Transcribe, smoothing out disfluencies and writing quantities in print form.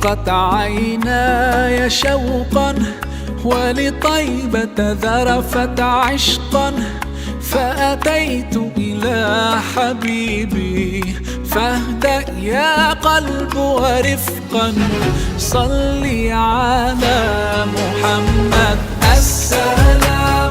ضاقت عيناي شوقا، ولطيبة ذرفت عشقا، فأتيت إلى حبيبي. فاهدأ يا قلب ورفقا، صلي على محمد. السلام